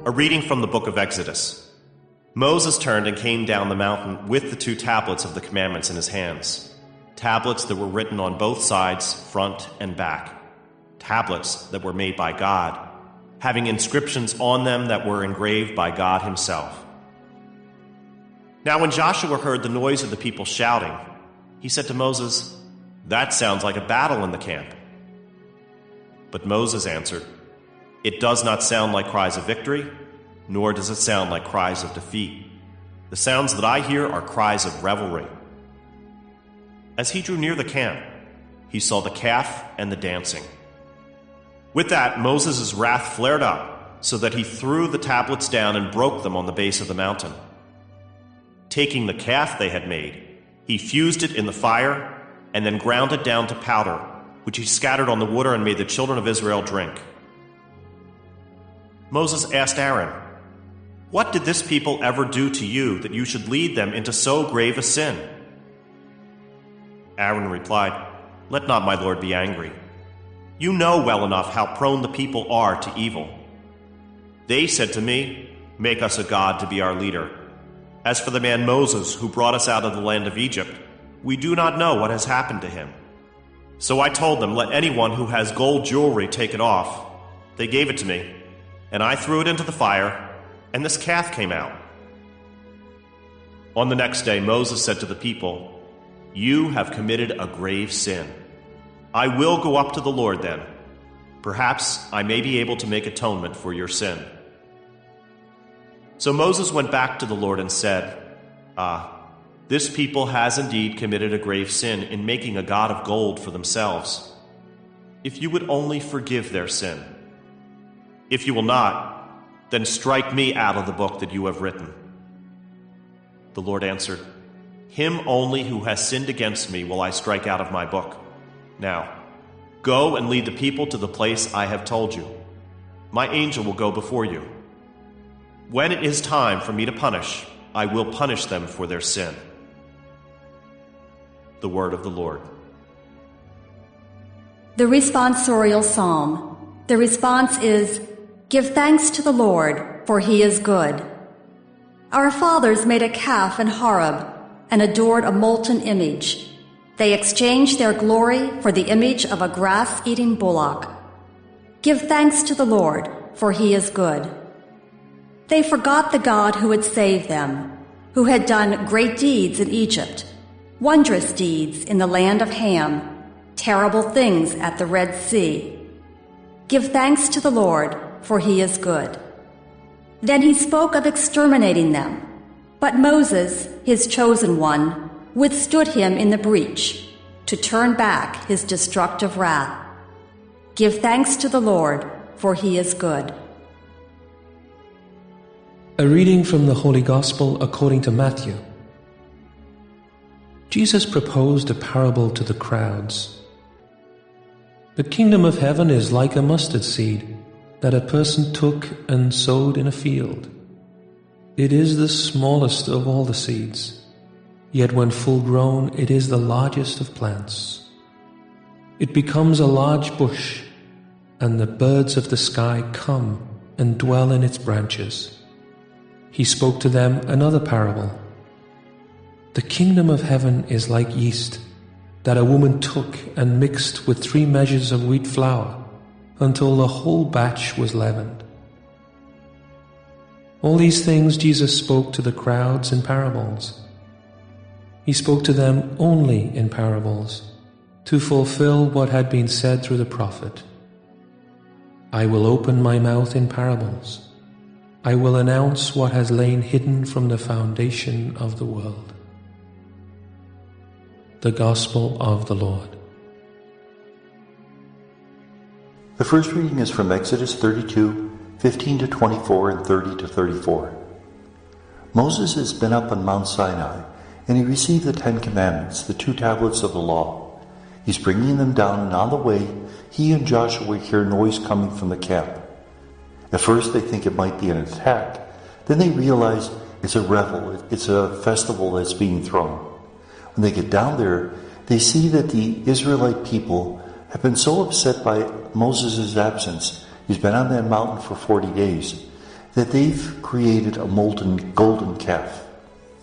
A reading from the book of Exodus. Moses turned and came down the mountain with the 2 tablets of the commandments in his hands. Tablets that were written on both sides, front and back. Tablets that were made by God, having inscriptions on them that were engraved by God himself. Now when Joshua heard the noise of the people shouting, he said to Moses, "That sounds like a battle in the camp." But Moses answered, "It does not sound like cries of victory, nor does it sound like cries of defeat. The sounds that I hear are cries of revelry." As he drew near the camp, he saw the calf and the dancing. With that, Moses' wrath flared up, so that he threw the tablets down and broke them on the base of the mountain. Taking the calf they had made, he fused it in the fire, and then ground it down to powder, which he scattered on the water and made the children of Israel drink. Moses asked Aaron, "What did this people ever do to you that you should lead them into so grave a sin?" Aaron replied, "Let not my Lord be angry. You know well enough how prone the people are to evil. They said to me, 'Make us a god to be our leader.' As for the man Moses who brought us out of the land of Egypt, we do not know what has happened to him. So I told them, 'Let anyone who has gold jewelry take it off.' They gave it to me, and I threw it into the fire, and this calf came out." On the next day, Moses said to the people, "You have committed a grave sin. I will go up to the Lord then. Perhaps I may be able to make atonement for your sin." So Moses went back to the Lord and said, This people has indeed committed a grave sin in making a god of gold for themselves. If you would only forgive their sin. If you will not, then strike me out of the book that you have written." The Lord answered, "Him only who has sinned against me will I strike out of my book. Now, go and lead the people to the place I have told you. My angel will go before you. When it is time for me to punish, I will punish them for their sin." The word of the Lord. The responsorial psalm. The response is, "Give thanks to the Lord, for he is good." Our fathers made a calf in Horeb and adored a molten image. They exchanged their glory for the image of a grass-eating bullock. Give thanks to the Lord, for he is good. They forgot the God who had saved them, who had done great deeds in Egypt, wondrous deeds in the land of Ham, terrible things at the Red Sea. Give thanks to the Lord, for he is good. Then he spoke of exterminating them, but Moses, his chosen one, withstood him in the breach, to turn back his destructive wrath. Give thanks to the Lord, for he is good. A reading from the Holy Gospel according to Matthew. Jesus proposed a parable to the crowds. "The kingdom of heaven is like a mustard seed that a person took and sowed in a field. It is the smallest of all the seeds, yet when full grown it is the largest of plants. It becomes a large bush, and the birds of the sky come and dwell in its branches." He spoke to them another parable. "The kingdom of heaven is like yeast that a woman took and mixed with 3 measures of wheat flour until the whole batch was leavened." All these things Jesus spoke to the crowds in parables. He spoke to them only in parables, to fulfill what had been said through the prophet. "I will open my mouth in parables. I will announce what has lain hidden from the foundation of the world." The Gospel of the Lord. The first reading is from Exodus 32, 15 to 24 and 30 to 34. Moses has been up on Mount Sinai, and he received the 10 Commandments, the 2 tablets of the law. He's bringing them down, and on the way, he and Joshua hear noise coming from the camp. At first they think it might be an attack. Then they realize it's a revel, it's a festival that's being thrown. When they get down there, they see that the Israelite people have been so upset by Moses' absence. He's been on that mountain for 40 days. that they've created a molten golden calf.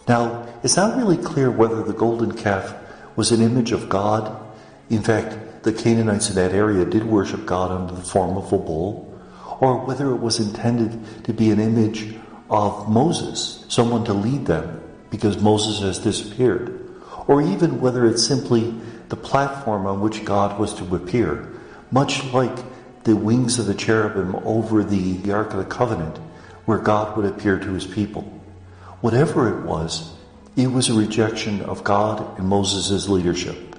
Now, it's not really clear whether the golden calf was an image of God. In fact, the Canaanites in that area did worship God under the form of a bull, or whether it was intended to be an image of Moses, someone to lead them, because Moses has disappeared, or even whether it's simply the platform on which God was to appear, much like the wings of the cherubim over the Ark of the Covenant, where God would appear to his people. Whatever it was a rejection of God and Moses' leadership.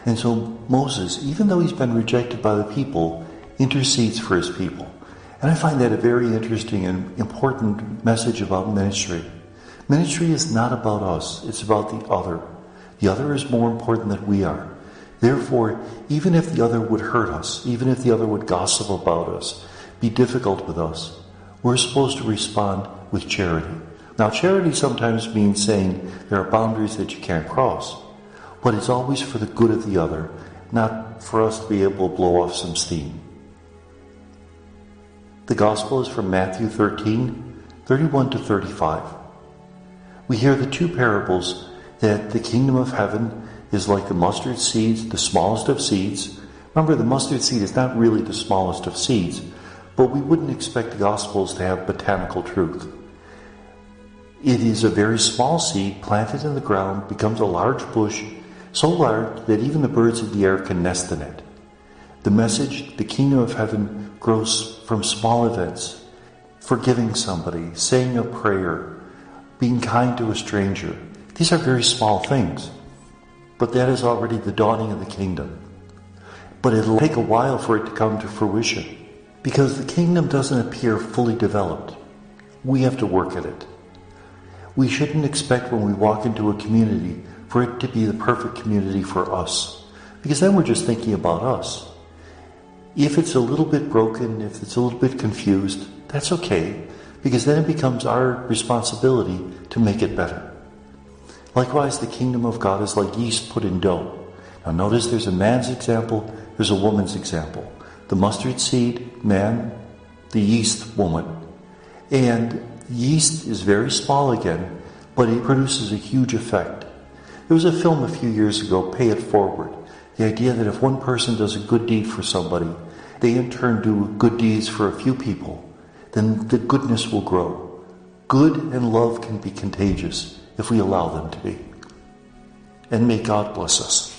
And so Moses, even though he's been rejected by the people, intercedes for his people. And I find that a very interesting and important message about ministry. Ministry is not about us, it's about the other. The other is more important than we are. Therefore, even if the other would hurt us, even if the other would gossip about us, be difficult with us, we're supposed to respond with charity. Now, charity sometimes means saying there are boundaries that you can't cross, but it's always for the good of the other, not for us to be able to blow off some steam. The Gospel is from Matthew 13, 31 to 35. We hear the two parables that the kingdom of heaven is like the mustard seeds, the smallest of seeds. Remember, the mustard seed is not really the smallest of seeds, but we wouldn't expect the Gospels to have botanical truth. It is a very small seed planted in the ground, becomes a large bush, so large that even the birds of the air can nest in it. The message, the kingdom of heaven, grows from small events: forgiving somebody, saying a prayer, being kind to a stranger. These are very small things, but that is already the dawning of the kingdom. But it'll take a while for it to come to fruition, because the kingdom doesn't appear fully developed. We have to work at it. We shouldn't expect when we walk into a community for it to be the perfect community for us, because then we're just thinking about us. If it's a little bit broken, if it's a little bit confused, that's okay, because then it becomes our responsibility to make it better. Likewise, the kingdom of God is like yeast put in dough. Now notice there's a man's example, there's a woman's example. The mustard seed, man; the yeast, woman. And yeast is very small again, but it produces a huge effect. There was a film a few years ago, Pay It Forward. The idea that if one person does a good deed for somebody, they in turn do good deeds for a few people, then the goodness will grow. Good and love can be contagious if we allow them to be. And may God bless us.